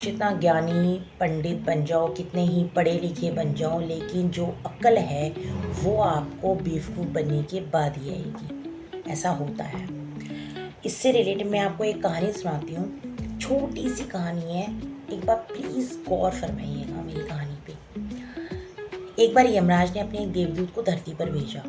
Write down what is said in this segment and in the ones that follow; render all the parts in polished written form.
जितना ज्ञानी पंडित बन जाओ, कितने ही पढ़े लिखे बन जाओ, लेकिन जो अक्ल है वो आपको बेवकूफ़ बनने के बाद ही आएगी। ऐसा होता है। इससे रिलेटेड मैं आपको एक कहानी सुनाती हूँ। छोटी सी कहानी है। एक बार प्लीज़ गौर फरमाइएगा मेरी कहानी पे। एक बार यमराज ने अपने एक देवदूत को धरती पर भेजा।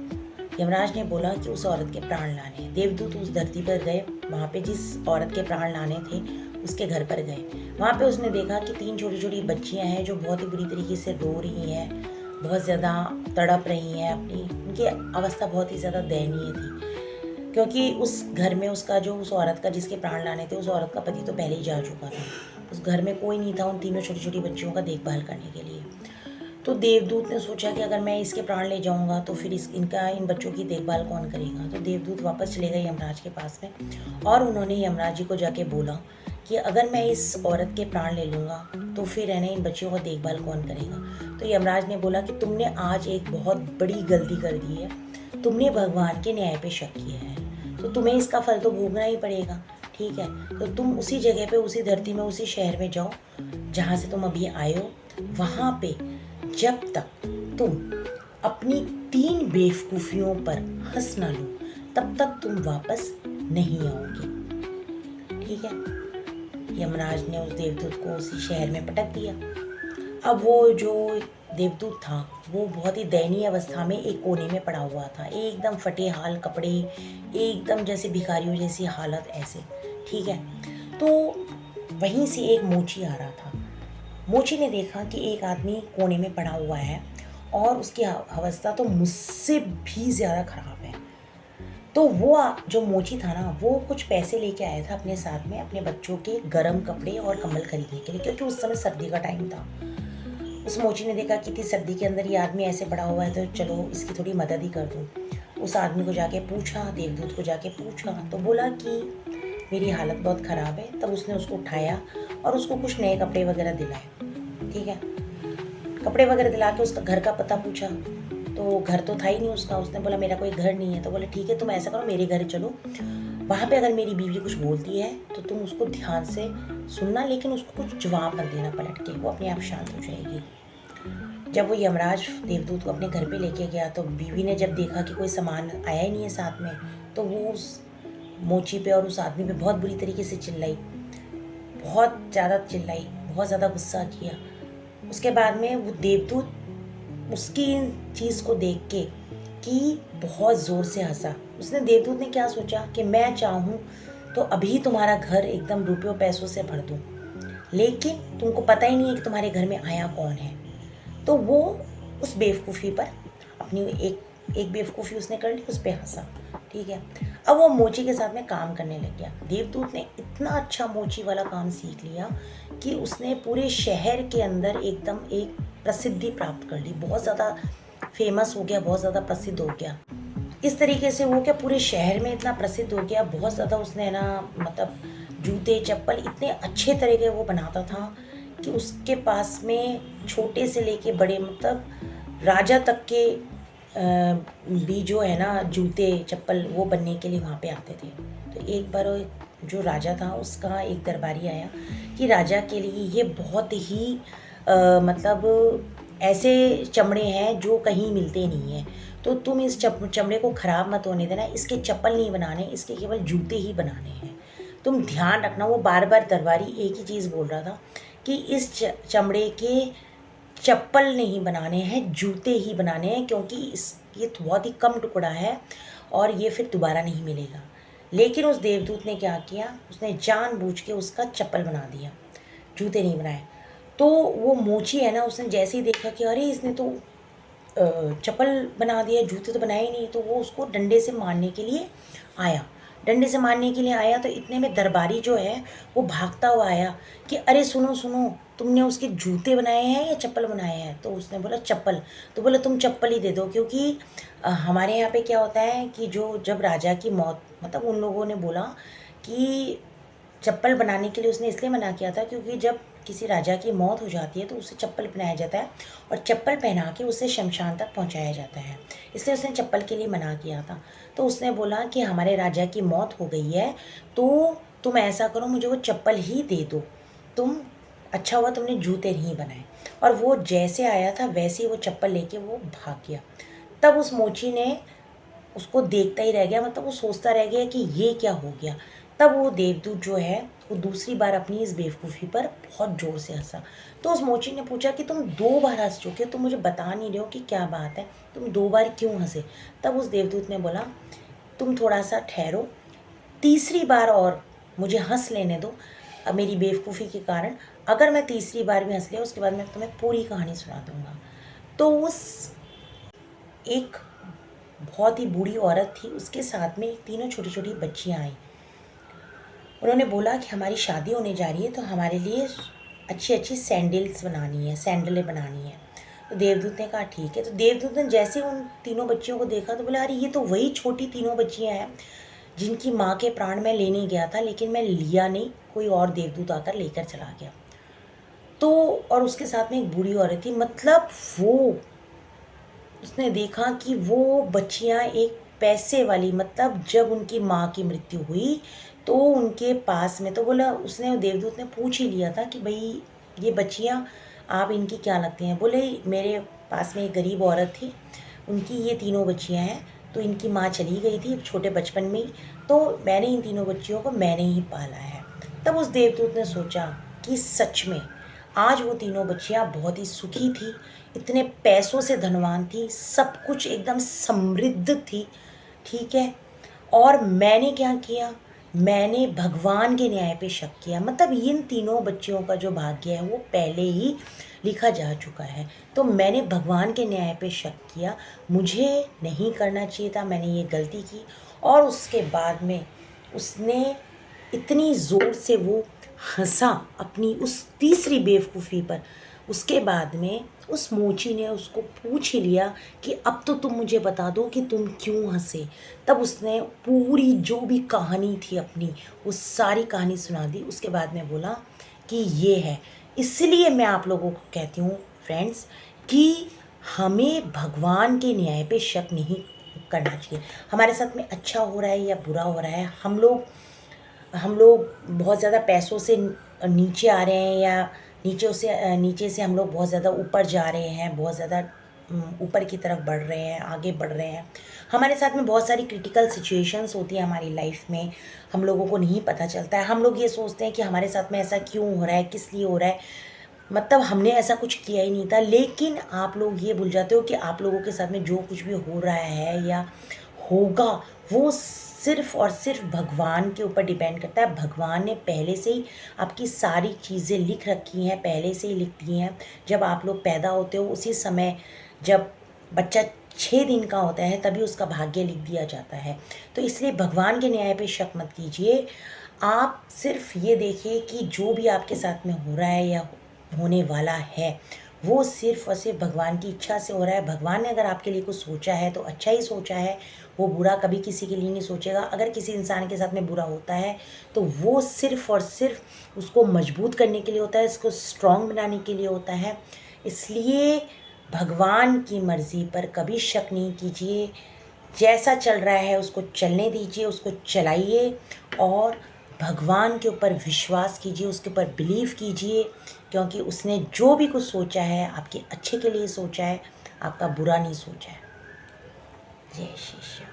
यमराज ने बोला कि उस औरत के प्राण लाने हैं। देवदूत उस धरती पर गए। वहाँ पे जिस औरत के प्राण लाने थे उसके घर पर गए। वहाँ पे उसने देखा कि 3 छोटी-छोटी बच्चियाँ हैं जो बहुत ही बुरी तरीके से रो रही हैं, बहुत ज़्यादा तड़प रही हैं अपनी। उनकी अवस्था बहुत ही ज़्यादा दयनीय थी, क्योंकि उस घर में उस औरत का जिसके प्राण लाने थे, उस औरत का पति तो पहले ही जा चुका था। उस घर में कोई नहीं था उन तीनों छोटी-छोटी बच्चियों का देखभाल करने के लिए। तो देवदूत ने सोचा कि अगर मैं इसके प्राण ले जाऊंगा तो फिर इन बच्चों की देखभाल कौन करेगा। तो देवदूत वापस चले गए यमराज के पास में और उन्होंने यमराज जी को जाके बोला कि अगर मैं इस औरत के प्राण ले लूँगा तो फिर है ना इन बच्चियों का देखभाल कौन करेगा। तो यमराज ने बोला कि तुमने आज एक बहुत बड़ी गलती कर दी है। तुमने भगवान के न्याय पे शक किया है, तो तुम्हें इसका फल तो भोगना ही पड़ेगा। ठीक है, तो तुम उसी जगह पे, उसी धरती में, उसी शहर में जाओ जहाँ से तुम अभी आए हो। वहाँ पे जब तक तुम अपनी 3 बेवकूफ़ियों पर हंस ना लो तब तक तुम वापस नहीं आओगे। ठीक है। यमराज ने उस देवदूत को उसी शहर में पटक दिया। अब वो जो देवदूत था वो बहुत ही दयनीय अवस्था में एक कोने में पड़ा हुआ था, एकदम फटे हाल कपड़े, एकदम जैसे भिखारियों जैसी हालत ऐसे। ठीक है। तो वहीं से एक मोची आ रहा था। मोची ने देखा कि एक आदमी कोने में पड़ा हुआ है और उसकी अवस्था तो मुझसे भी ज़्यादा ख़राब है। तो वो जो मोची था ना, वो कुछ पैसे लेके आया था अपने साथ में, अपने बच्चों के गर्म कपड़े और कंबल खरीदने के लिए, क्योंकि उस समय सर्दी का टाइम था। उस मोची ने देखा कि इतनी सर्दी के अंदर ये आदमी ऐसे पड़ा हुआ है, तो चलो इसकी थोड़ी मदद ही कर दूँ। उस आदमी को जाके पूछा, देवदूत को जाके पूछा, तो बोला कि मेरी हालत बहुत ख़राब है। तब उसने उसको उठाया और उसको कुछ नए कपड़े वगैरह दिलाए। ठीक है। कपड़े वगैरह दिला के उसका घर का पता पूछा, तो घर तो था ही नहीं उसका। उसने बोला मेरा कोई घर नहीं है। तो बोले ठीक है, तुम ऐसा करो, मेरे घर चलो। वहाँ पे अगर मेरी बीवी कुछ बोलती है तो तुम उसको ध्यान से सुनना, लेकिन उसको कुछ जवाब मत देना पलट के, वो अपने आप शांत हो जाएगी। जब वो यमराज देवदूत को अपने घर पे लेके गया तो बीवी ने जब देखा कि कोई सामान आया ही नहीं है साथ में, तो वो उस मोची पे और उस आदमी पे बहुत बुरी तरीके से चिल्लाई, बहुत ज़्यादा चिल्लाई, बहुत ज़्यादा गुस्सा किया। उसके बाद में वो देवदूत उसकी चीज़ को देख के कि बहुत ज़ोर से हंसा। उसने देवदूत ने क्या सोचा कि मैं चाहूँ तो अभी तुम्हारा घर एकदम रुपयों पैसों से भर दूँ, लेकिन तुमको पता ही नहीं है कि तुम्हारे घर में आया कौन है। तो वो उस बेवकूफ़ी पर अपनी एक बेवकूफ़ी उसने कर ली, उस पर हंसा। ठीक है। अब वो मोची के साथ में काम करने लग गया। देवदूत ने इतना अच्छा मोची वाला काम सीख लिया कि उसने पूरे शहर के अंदर एकदम एक प्रसिद्धि प्राप्त कर ली, बहुत ज़्यादा फेमस हो गया, बहुत ज़्यादा प्रसिद्ध हो गया। इस तरीके से वो क्या पूरे शहर में इतना प्रसिद्ध हो गया, बहुत ज़्यादा उसने ना, मतलब जूते चप्पल इतने अच्छे तरह के वो बनाता था कि उसके पास में छोटे से लेके बड़े, मतलब राजा तक के भी जो है ना जूते चप्पल वो बनने के लिए वहाँ पे आते थे। तो एक बार जो राजा था उसका एक दरबारी आया कि राजा के लिए ये बहुत ही मतलब ऐसे चमड़े हैं जो कहीं मिलते नहीं हैं, तो तुम इस चमड़े को ख़राब मत होने देना, इसके चप्पल नहीं बनाने, इसके केवल जूते ही बनाने हैं। तुम ध्यान रखना। वो बार बार दरबारी एक ही चीज़ बोल रहा था कि इस चमड़े के चप्पल नहीं बनाने हैं, जूते ही बनाने हैं, क्योंकि ये बहुत ही कम टुकड़ा है और ये फिर दोबारा नहीं मिलेगा। लेकिन उस देवदूत ने क्या किया, उसने जानबूझ के उसका चप्पल बना दिया, जूते नहीं बनाए। तो वो मोची है ना, उसने जैसे ही देखा कि अरे इसने तो चप्पल बना दिया, जूते तो बनाए ही नहीं, तो वो उसको डंडे से मारने के लिए आया। डंडे से मारने के लिए आया तो इतने में दरबारी जो है वो भागता हुआ आया कि अरे सुनो सुनो, तुमने उसके जूते बनाए हैं या चप्पल बनाए हैं। तो उसने बोला चप्पल। तो बोला तुम चप्पल ही दे दो, क्योंकि हमारे यहाँ पे क्या होता है कि जब राजा की मौत, मतलब उन लोगों ने बोला कि चप्पल बनाने के लिए उसने इसलिए मना किया था क्योंकि जब किसी राजा की मौत हो जाती है तो उसे चप्पल पहनाया जाता है और चप्पल पहना के उसे शमशान तक पहुंचाया जाता है, इसलिए उसने चप्पल के लिए मना किया था। तो उसने बोला कि हमारे राजा की मौत हो गई है, तो तुम ऐसा करो, मुझे वो चप्पल ही दे दो, तुम अच्छा हुआ तुमने जूते नहीं बनाए। और वो जैसे आया था वैसे ही वो चप्पल लेके वो भाग गया। तब उस मोची ने उसको देखता ही रह गया, मतलब वो सोचता रह गया कि ये क्या हो गया। तब वो देवदूत जो है वो दूसरी बार अपनी इस बेवकूफ़ी पर बहुत ज़ोर से हंसा। तो उस मोची ने पूछा कि तुम 2 बार हंस चुके हो, तुम मुझे बता नहीं रहे हो कि क्या बात है, तुम 2 बार क्यों हंसे। तब उस देवदूत ने बोला, तुम थोड़ा सा ठहरो, तीसरी बार और मुझे हंस लेने दो मेरी बेवकूफ़ी के कारण। अगर मैं तीसरी बार भी हंस लिया उसके बाद मैं तुम्हें पूरी कहानी सुना दूंगा। तो उस एक बहुत ही बूढ़ी औरत थी, उसके साथ में तीनों छोटी छोटी बच्चियाँ आई। उन्होंने बोला कि हमारी शादी होने जा रही है तो हमारे लिए अच्छी अच्छी सैंडल्स बनानी है, सैंडलें बनानी है। तो देवदूत ने कहा ठीक है। तो देवदूत ने जैसे उन तीनों बच्चियों को देखा तो बोला, अरे ये तो वही छोटी तीनों बच्चियाँ हैं जिनकी माँ के प्राण मैं लेने गया था, लेकिन मैं लिया नहीं, कोई और देवदूत आकर लेकर चला गया। तो और उसके साथ में एक बूढ़ी औरत थी, मतलब वो उसने देखा कि वो बच्चियां एक पैसे वाली, मतलब जब उनकी माँ की मृत्यु हुई तो उनके पास में, तो बोला उसने, देवदूत ने पूछ ही लिया था कि भाई ये बच्चियां आप इनकी क्या लगती हैं। बोले मेरे पास में एक गरीब औरत थी, उनकी ये तीनों बच्चियां हैं, तो इनकी माँ चली गई थी छोटे बचपन में ही, तो मैंने इन तीनों बच्चियों को मैंने ही पाला है। तब उस देवदूत ने सोचा कि सच में आज वो तीनों बच्चियां बहुत ही सुखी थी, इतने पैसों से धनवान थी, सब कुछ एकदम समृद्ध थी, ठीक है। और मैंने क्या किया, मैंने भगवान के न्याय पे शक किया, मतलब इन तीनों बच्चियों का जो भाग्य है वो पहले ही लिखा जा चुका है। तो मैंने भगवान के न्याय पे शक किया, मुझे नहीं करना चाहिए था, मैंने ये गलती की। और उसके बाद में उसने इतनी ज़ोर से वो हंसा अपनी उस तीसरी बेवकूफ़ी पर। उसके बाद में उस मोची ने उसको पूछ ही लिया कि अब तो तुम मुझे बता दो कि तुम क्यों हंसे। तब उसने पूरी जो भी कहानी थी अपनी, वो सारी कहानी सुना दी। उसके बाद में बोला कि ये है, इसलिए मैं आप लोगों को कहती हूँ फ्रेंड्स कि हमें भगवान के न्याय पे शक नहीं करना चाहिए। हमारे साथ में अच्छा हो रहा है या बुरा हो रहा है, हम लोग बहुत ज़्यादा पैसों से नीचे आ रहे हैं या नीचे से हम लोग बहुत ज़्यादा ऊपर जा रहे हैं, बहुत ज़्यादा ऊपर की तरफ बढ़ रहे हैं, आगे बढ़ रहे हैं। हमारे साथ में बहुत सारी क्रिटिकल सिचुएशंस होती है हमारी लाइफ में, हम लोगों को नहीं पता चलता है। हम लोग ये सोचते हैं कि हमारे साथ में ऐसा क्यों हो रहा है, किस लिए हो रहा है, मतलब हमने ऐसा कुछ किया ही नहीं था। लेकिन आप लोग ये भूल जाते हो कि आप लोगों के साथ में जो कुछ भी हो रहा है या होगा वो सिर्फ़ और सिर्फ भगवान के ऊपर डिपेंड करता है। भगवान ने पहले से ही आपकी सारी चीज़ें लिख रखी हैं, पहले से ही लिख दी हैं। जब आप लोग पैदा होते हो उसी समय, जब बच्चा 6 दिन का होता है तभी उसका भाग्य लिख दिया जाता है। तो इसलिए भगवान के न्याय पे शक मत कीजिए। आप सिर्फ ये देखिए कि जो भी आपके साथ में हो रहा है या होने वाला है वो सिर्फ और सिर्फ भगवान की इच्छा से हो रहा है। भगवान ने अगर आपके लिए कुछ सोचा है तो अच्छा ही सोचा है, वो बुरा कभी किसी के लिए नहीं सोचेगा। अगर किसी इंसान के साथ में बुरा होता है तो वो सिर्फ और सिर्फ उसको मजबूत करने के लिए होता है, इसको स्ट्रॉन्ग बनाने के लिए होता है। इसलिए भगवान की मर्ज़ी पर कभी शक नहीं कीजिए, जैसा चल रहा है उसको चलने दीजिए, उसको चलाइए और भगवान के ऊपर विश्वास कीजिए, उसके ऊपर बिलीव कीजिए, क्योंकि उसने जो भी कुछ सोचा है आपके अच्छे के लिए सोचा है, आपका बुरा नहीं सोचा है। जय श्री श्याम।